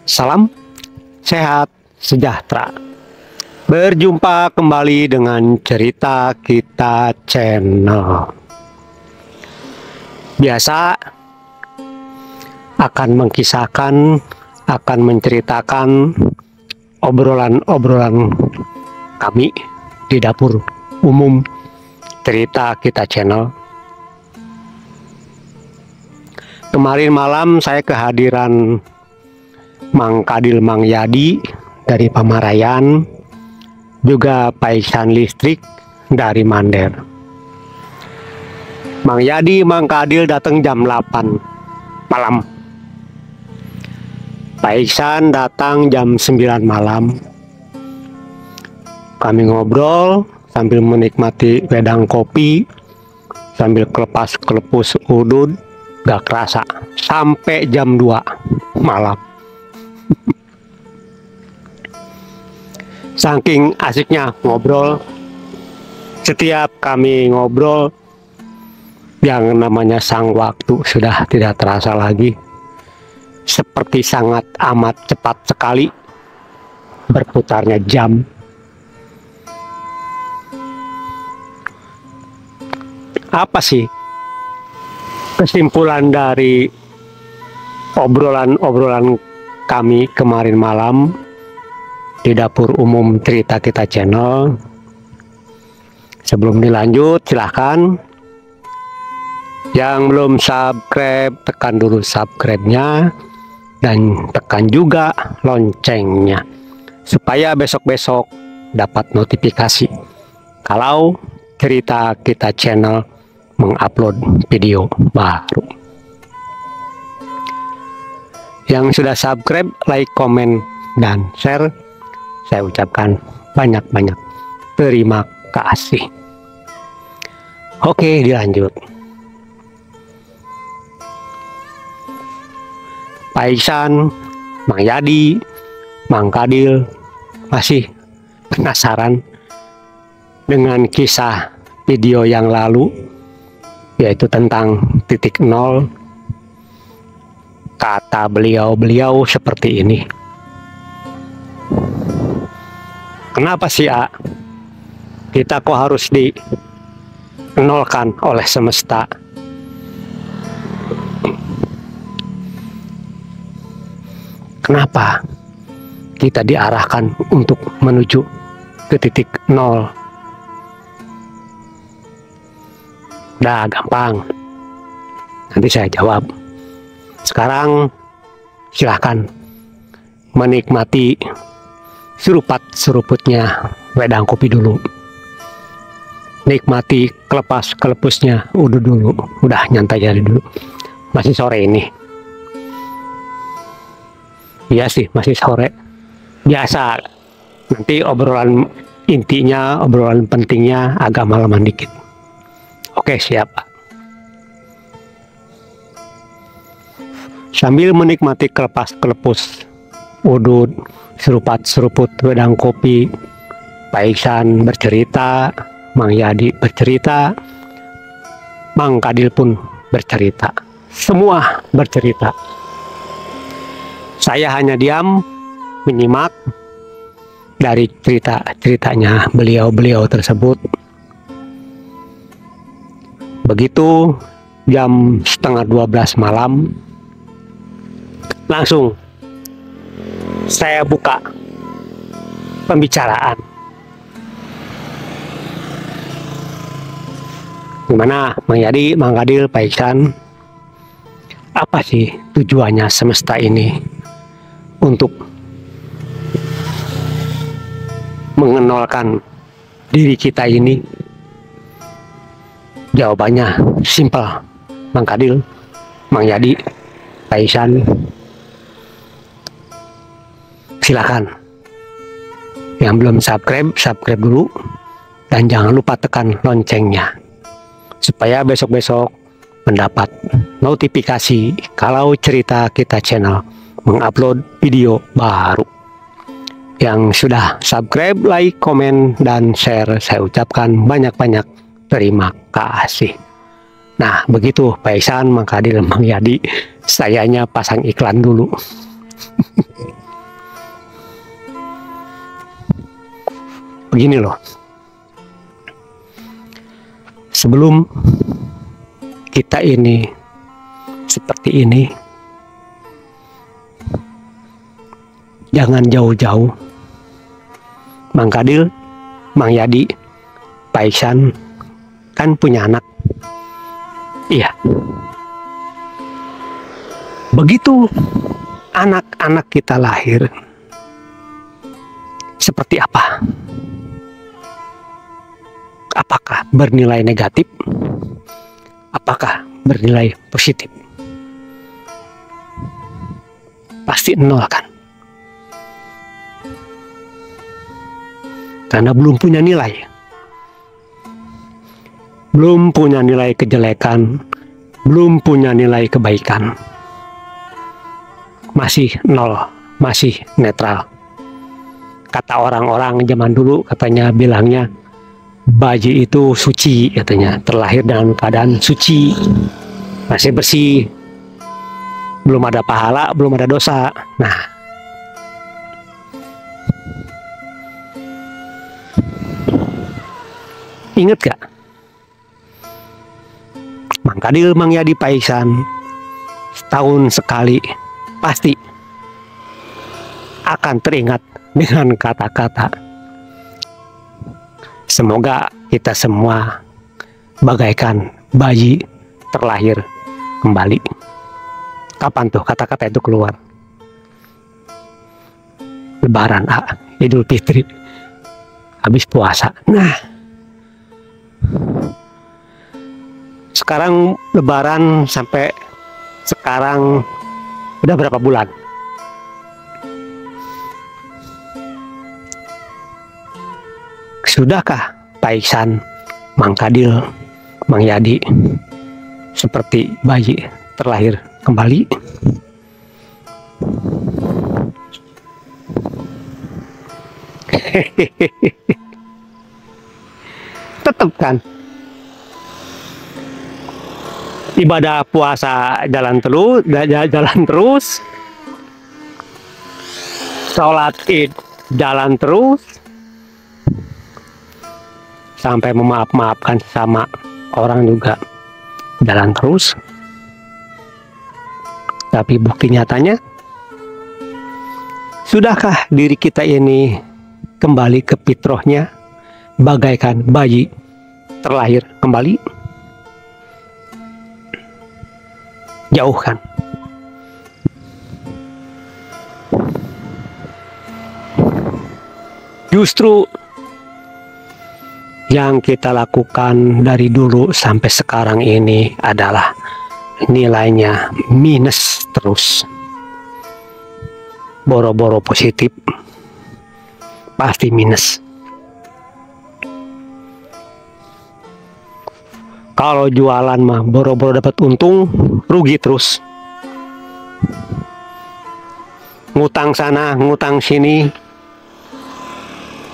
Salam sehat sejahtera. Berjumpa kembali dengan Cerita Kita Channel. Biasa akan mengisahkan, akan menceritakan obrolan-obrolan kami di dapur umum Cerita Kita Channel. Kemarin malam saya kehadiran Mang Kadil Mang Yadi dari Pamarayan, juga Pak Iksan Listrik dari Mander. Mang Yadi, Mang Kadil datang jam 8 malam. Pak Iksan datang jam 9 malam. Kami ngobrol sambil menikmati wedang kopi, sambil kelepus udud, gak kerasa sampai jam 2 malam. Saking asiknya ngobrol, setiap kami ngobrol yang namanya sang waktu sudah tidak terasa lagi, seperti sangat amat cepat sekali berputarnya jam. Apa sih kesimpulan dari obrolan-obrolan kami kemarin malam di dapur umum Cerita Kita Channel? Sebelum dilanjut, silahkan yang belum subscribe, tekan dulu subscribe-nya dan tekan juga loncengnya supaya besok-besok dapat notifikasi kalau Cerita Kita Channel mengupload video baru. Yang sudah subscribe, like, komen, dan share, saya ucapkan banyak-banyak terima kasih. Oke, dilanjut. Pak Iksan, Mang Yadi, Mang Kadil masih penasaran dengan kisah video yang lalu, yaitu tentang titik nol. Kata beliau seperti ini. Kenapa sih, kita kok harus dinolkan oleh semesta? Kenapa kita diarahkan untuk menuju ke titik nol? Dah gampang, nanti saya jawab. Sekarang silahkan menikmati seruputnya wedang kopi dulu. Nikmati kelepusnya dulu. Udah nyantai aja dulu. Masih sore ini. Iya sih, masih sore. Biasa. Nanti obrolan intinya, obrolan pentingnya agak malaman dikit. Oke, siap. Sambil menikmati kelepus udud, seruput wedang kopi, Pak Iksan bercerita, Mang Yadi bercerita, Mang Kadil pun bercerita. Semua bercerita. Saya hanya diam menyimak dari ceritanya beliau tersebut. Begitu jam setengah 12 malam, langsung saya buka pembicaraan. Gimana Mang Yadi, Mang Kadil, Pak Iksan, apa sih tujuannya semesta ini untuk mengenolkan diri kita ini? Jawabannya simpel, Mang Kadil, Mang Yadi, Pak Iksan. Silakan. Yang belum subscribe dulu, dan jangan lupa tekan loncengnya supaya besok-besok mendapat notifikasi kalau Cerita Kita Channel mengupload video baru. Yang sudah subscribe, like, komen, dan share, saya ucapkan banyak-banyak terima kasih. Nah, begitu Pak Iksan, Mang Kadil, Mang Yadi, sayanya pasang iklan dulu. Begini loh, sebelum kita ini seperti ini, jangan jauh-jauh. Mang Kadil, Mang Yadi, Pak Iksan kan punya anak. Iya. Begitu anak-anak kita lahir, seperti apa? Apakah bernilai negatif? Apakah bernilai positif? Pasti nol kan? Karena belum punya nilai. Belum punya nilai kejelekan, belum punya nilai kebaikan. Masih nol, masih netral. Kata orang-orang zaman dulu, katanya bilangnya, bayi itu suci, katanya, terlahir dalam keadaan suci, masih bersih, belum ada pahala, belum ada dosa. Nah, ingat gak? Mang Kadil, Mang Yadi, Pak Iksan, setahun sekali pasti akan teringat dengan kata-kata, semoga kita semua bagaikan bayi terlahir kembali. Kapan tuh kata-kata itu keluar? Lebaran, Idul Fitri, habis puasa. Nah, sekarang Lebaran sampai sekarang udah berapa bulan? Sudahkah Pak Iksan, Mang Kadil, Mang Yadi seperti bayi terlahir kembali? Tetap kan? Ibadah puasa jalan terus, sholat Id jalan terus, sampai memaafkan sama orang juga jalan terus. Tapi bukti nyatanya, sudahkah diri kita ini kembali ke fitrahnya bagaikan bayi terlahir kembali? Jauh kan? Justru yang kita lakukan dari dulu sampai sekarang ini adalah nilainya minus terus. Boro-boro positif pasti minus. Kalau jualan mah boro-boro dapat untung, rugi terus. Ngutang sana, ngutang sini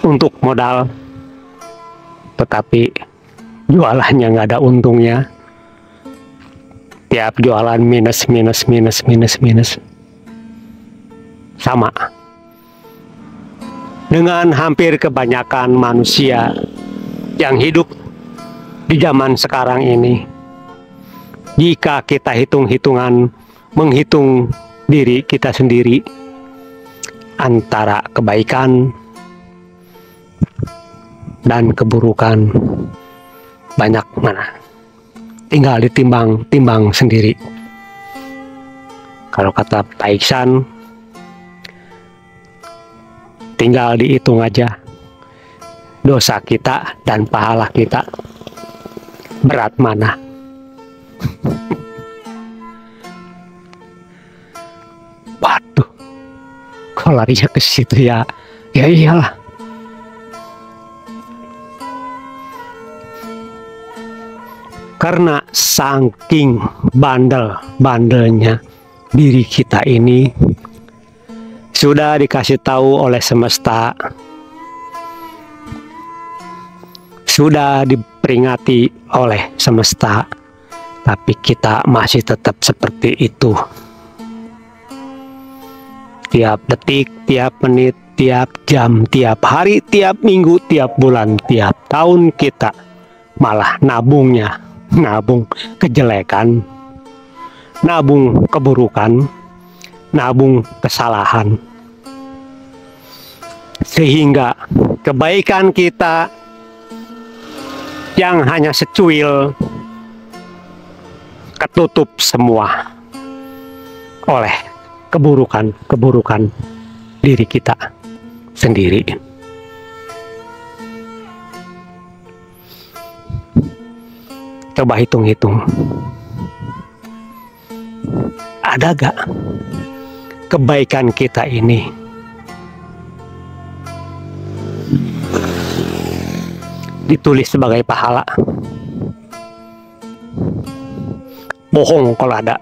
untuk modal, tetapi jualannya nggak ada untungnya. Tiap jualan minus. Sama dengan hampir kebanyakan manusia yang hidup di zaman sekarang ini. Jika kita hitung-hitungan, menghitung diri kita sendiri, antara kebaikan dan keburukan banyak mana, tinggal ditimbang sendiri. Kalau kata Pak Iksan, tinggal dihitung aja dosa kita dan pahala kita berat mana. Waduh, kalau larinya ke situ ya iyalah. Karena saking bandelnya diri kita ini, sudah dikasih tahu oleh semesta, sudah diperingati oleh semesta, tapi kita masih tetap seperti itu. tiap detik, tiap menit, tiap jam, tiap hari, tiap minggu, tiap bulan, tiap tahun kita malah nabung kejelekan, nabung keburukan, nabung kesalahan, sehingga kebaikan kita yang hanya secuil ketutup semua oleh keburukan diri kita sendiri. Coba hitung-hitung, ada gak kebaikan kita ini ditulis sebagai pahala? Bohong kalau ada.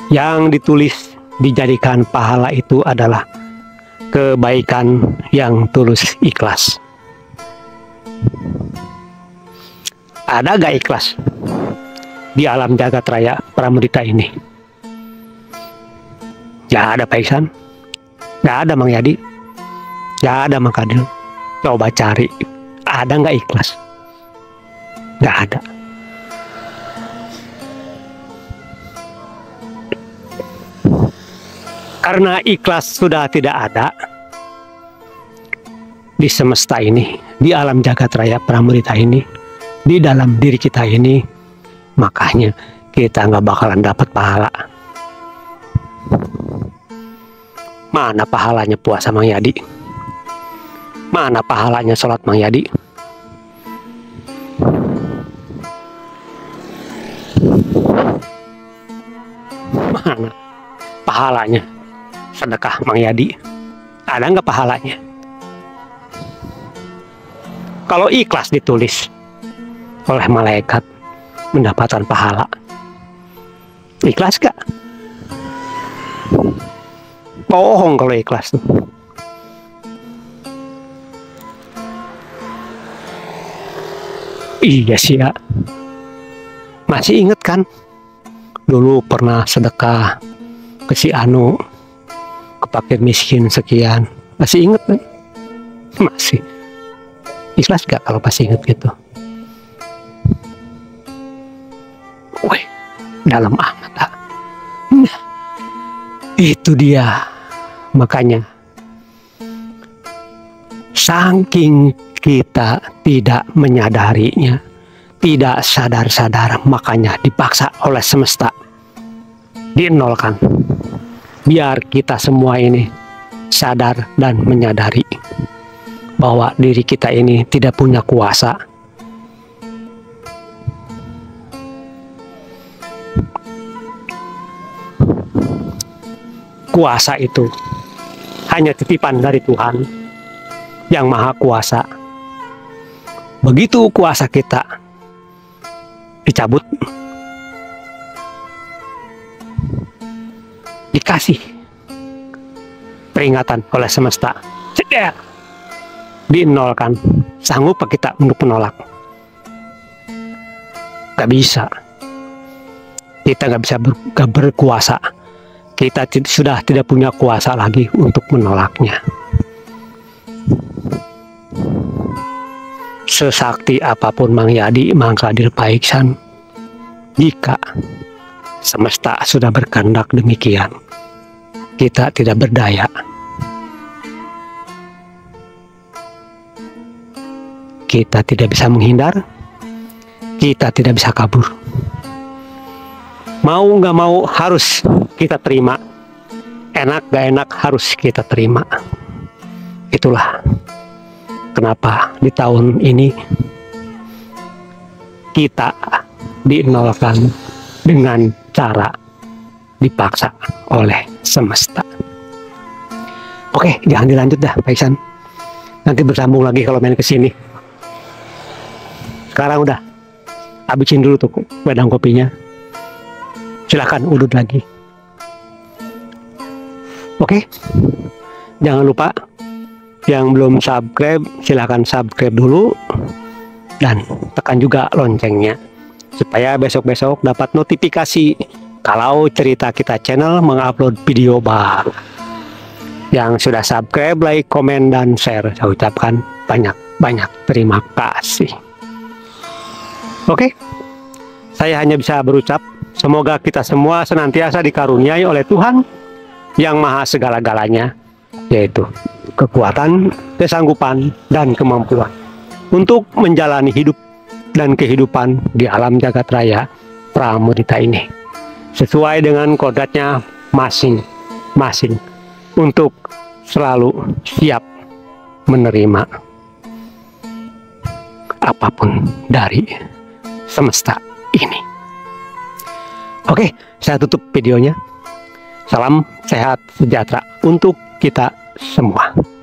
Yang ditulis dijadikan pahala itu adalah kebaikan yang tulus ikhlas. Ada gak ikhlas di alam jagat raya Pramudita ini? Gak ada, Pak Iksan. Gak ada, Mang Yadi. Gak ada, Mang Kadil. Coba cari, ada gak ikhlas? Gak ada. Karena ikhlas sudah tidak ada di semesta ini, di alam jagat raya Pramudita ini, di dalam diri kita ini, makanya kita nggak bakalan dapat pahala. Mana pahalanya puasa, Mang Yadi? Mana pahalanya sholat, Mang Yadi? Mana pahalanya sedekah, Mang Yadi? Ada nggak pahalanya? Kalau ikhlas ditulis oleh malaikat mendapatkan pahala, ikhlas gak? Bohong kalau ikhlas tuh. Iya sih ya. Masih inget kan? Dulu pernah sedekah ke si Anu, ke fakir miskin sekian. Masih inget kan? Masih. Ikhlas gak kalau masih inget gitu? Wih, dalam amat. Nah, itu dia. Makanya saking kita tidak menyadarinya, tidak sadar-sadar, makanya dipaksa oleh semesta dinolkan. Biar kita semua ini sadar dan menyadari bahwa diri kita ini tidak punya kuasa. Kuasa itu hanya titipan dari Tuhan yang Maha Kuasa. Begitu kuasa kita dicabut, dikasih peringatan oleh semesta, ceder, dinolkan. Sanggup kita untuk menolak? Gak bisa. Kita gak bisa berkuasa. Kita sudah tidak punya kuasa lagi untuk menolaknya. Sesakti apapun Mang Yadi, Mang Kadil, Pak Iksan, jika semesta sudah berkehendak demikian, kita tidak berdaya. Kita tidak bisa menghindar, kita tidak bisa kabur. Mau nggak mau harus kita terima, enak gak enak harus kita terima. Itulah kenapa di tahun ini kita dinolkan dengan cara dipaksa oleh semesta. Oke, jangan dilanjut dah, Pak Iksan. Nanti bersambung lagi kalau main kesini. Sekarang udah habisin dulu tuh wedang kopinya. Silahkan udut lagi. Oke, jangan lupa yang belum subscribe, silahkan subscribe dulu dan tekan juga loncengnya supaya besok-besok dapat notifikasi kalau Cerita Kita Channel mengupload video baru. Yang sudah subscribe, like, komen, dan share, saya ucapkan banyak terima kasih. Oke, saya hanya bisa berucap, semoga kita semua senantiasa dikaruniai oleh Tuhan yang Maha Segala-galanya, yaitu kekuatan, kesanggupan, dan kemampuan untuk menjalani hidup dan kehidupan di alam jagat raya Pramudita ini, sesuai dengan kodratnya masing-masing, untuk selalu siap menerima apapun dari semesta ini. Oke, saya tutup videonya. Salam sehat sejahtera untuk kita semua.